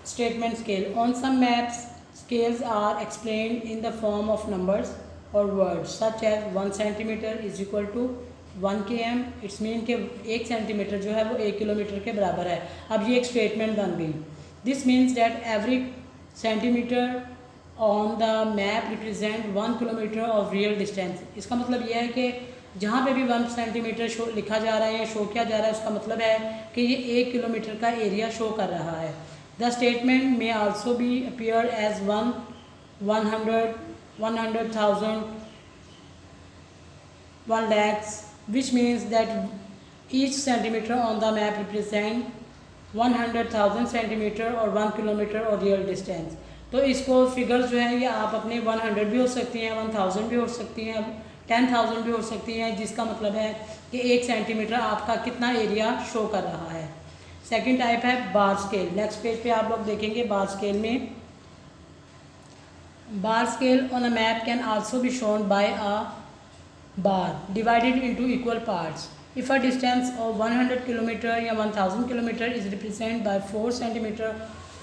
Statement scale. On some maps, scales are explained in the form of numbers or words such as 1 centimeter is equal to 1 km. It's mean कि 1 centimetre जो है वो 1 kilometre के बराबर है. अब ये एक स्टेटमेंट बन गई. This means that every centimetre on the map represent 1 kilometre of real distance. इसका मतलब यह है कि जहाँ पे भी 1 सेंटीमीटर शो लिखा जा रहा है या शो किया जा रहा है, उसका मतलब है कि ये 1 किलोमीटर का एरिया शो कर रहा है. The statement may also be appear as 100, 100,000, 1 lakhs, which means that each centimeter on the map represent 100,000 centimetre और 1 किलोमीटर और रियल डिस्टेंस. तो इसको फिगर्स जो है ये आप अपने 100 भी हो सकती हैं, 1000 भी हो सकती हैं, 10,000 भी हो सकती हैं, जिसका मतलब है कि 1 सेंटीमीटर आपका कितना एरिया शो कर रहा है. सेकंड टाइप है बार स्केल. नेक्स्ट पेज पे आप लोग देखेंगे बार स्केल में. Bar scale on a map can also be shown by a bar divided into equal parts. If a distance of 100 kilometre या 1000 kilometre is represent by 4 centimetre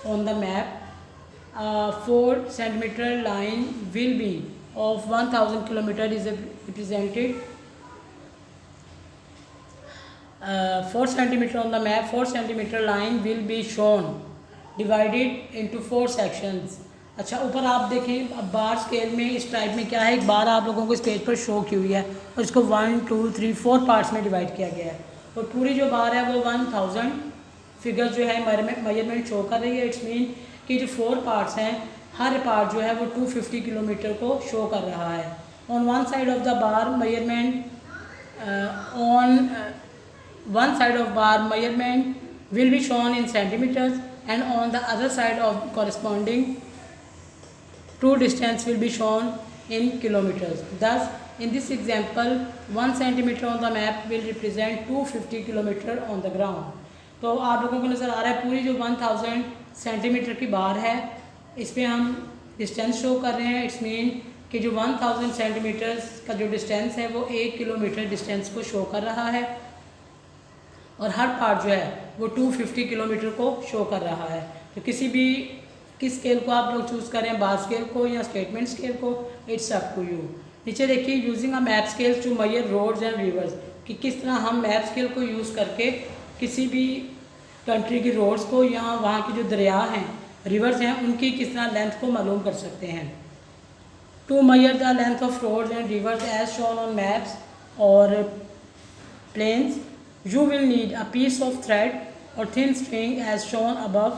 on the map, 4 centimeter line will be of 1000 kilometer is represented 4 centimeter on the map. 4 centimeter line will be shown divided into 4 sections. अच्छा, ऊपर आप देखें अब बार scale में इस type में क्या है, एक बार आप लोगों को इस पेज पर शो की हुई है और इसको 1, 2, 3, 4 पार्ट्स में डिवाइड किया गया है और पूरी जो बार है वो 1000 फिगर जो है मेजरमेंट शो कर रही है. इट्स मीन कि जो 4 पार्ट्स हैं हर पार्ट जो है वो 250 किलोमीटर को शो कर रहा है. On one side of the bar measurement on one side of bar measurement will be shown in centimetres and on the other side of corresponding true distance will be shown in kilometers. Thus, in this example, 1 centimeter on the map will represent 250 kilometer on the ground. तो आप लोगों को नज़र आ रहा है पूरी जो 1000 centimetre की बार है इस पर हम डिस्टेंस शो कर रहे हैं. इट्स मीन कि जो 1000 सेंटीमीटर्स का जो डिस्टेंस है वो 1 किलोमीटर डिस्टेंस को शो कर रहा है और हर पार्ट जो है वो 250 किलोमीटर को शो कर रहा है. तो किस स्केल को आप लोग चूज़ करें, बार स्केल को या स्टेटमेंट स्केल को, इट्स अप टू यू. नीचे देखिए using a map scale to measure roads and rivers, कि किस तरह हम मैप स्केल को यूज़ करके किसी भी कंट्री की रोड्स को या वहाँ की जो दरिया हैं, रिवर्स हैं, उनकी किस तरह लेंथ को मालूम कर सकते हैं. To measure the length of roads and rivers as shown on maps और plans, you will need a piece of thread और thin string as shown above.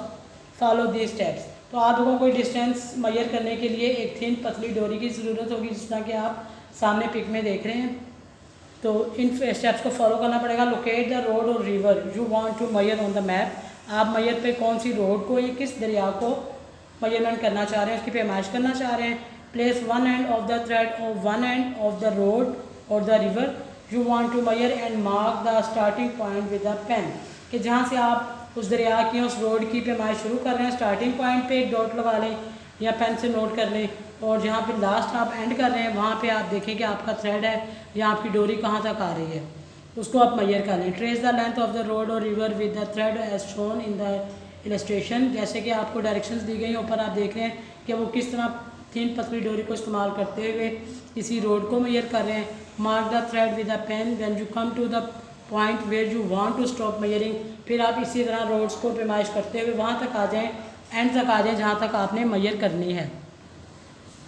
Follow these steps. तो आप लोगों को डिस्टेंस मेजर करने के लिए एक थिन पतली डोरी की ज़रूरत होगी, जिस तरह कि आप सामने पिक में देख रहे हैं. तो इन स्टेप्स को फॉलो करना पड़ेगा. लोकेट द रोड और river you want to measure on the map. आप मेजर पे कौन सी रोड को या किस दरिया को मेजरमेंट करना चाह रहे हैं, उसकी पैमाइश करना चाह रहे हैं. Place one end of the thread of one end of the road और the river you want to measure and mark the starting point with the pen. कि जहाँ से आप उस दरिया की उस रोड की पैमाइश शुरू कर रहे हैं, स्टार्टिंग पॉइंट पे एक डॉट लगा लें या पेन से नोट कर लें और जहाँ पे लास्ट आप एंड कर रहे हैं वहाँ पे आप देखें कि आपका थ्रेड है या आपकी डोरी कहाँ तक आ रही है, उसको आप मेजर कर लें. Trace the length of the road और river with the thread as shown in the illustration. जैसे कि आपको डायरेक्शंस दी गई, ऊपर आप देख रहे हैं कि वो किस तरह थिन पतली डोरी को इस्तेमाल करते हुए किसी रोड को मेजर कर रहे हैं. Mark the thread with the pen when you come to the point where you want to stop measuring. फिर आप इसी तरह रोड्स को पैमाइश करते हुए वहाँ तक आ जाएं, एंड तक आ जाएं जहाँ तक आपने मेजर करनी है.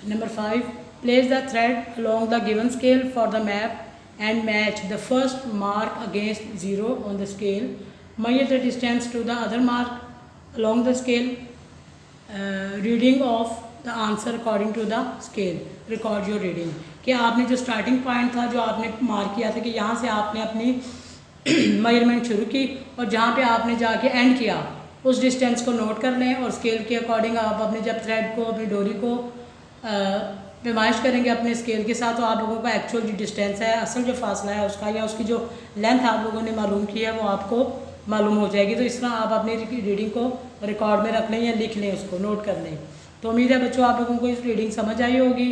Number 5, place the thread along the given scale for the map and match the first mark against 0 on the scale. Measure the distance to the other mark along the scale. Reading of the answer according to the scale. Record your reading. कि आपने जो starting point था जो आपने mark किया था कि यहाँ से आपने अपनी मेजरमेंट शुरू की और जहाँ पे आपने जाके एंड किया उस डिस्टेंस को नोट कर लें और स्केल के अकॉर्डिंग आप अपने जब थ्रेड को अपनी डोरी को पैमाइश करेंगे अपने स्केल के साथ, तो आप लोगों का एक्चुअल जो डिस्टेंस है, असल जो फासला है उसका या उसकी जो लेंथ आप लोगों ने मालूम की है वो आपको मालूम हो जाएगी. तो इस तरह आप अपनी रीडिंग को रिकॉर्ड में रख लें या लिख लें, उसको नोट कर लें. तो उम्मीद है बच्चों आप लोगों को इस रीडिंग समझ आई होगी.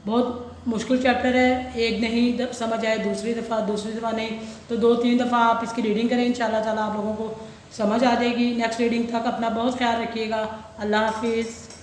बहुत मुश्किल चैप्टर है, एक नहीं समझ आए दूसरी दफ़ा नहीं तो 2-3 दफ़ा आप इसकी रीडिंग करें. इंशाल्लाह ताला आप लोगों को समझ आ जाएगी। नेक्स्ट रीडिंग तक अपना बहुत ख्याल रखिएगा। अल्लाह हाफिज़।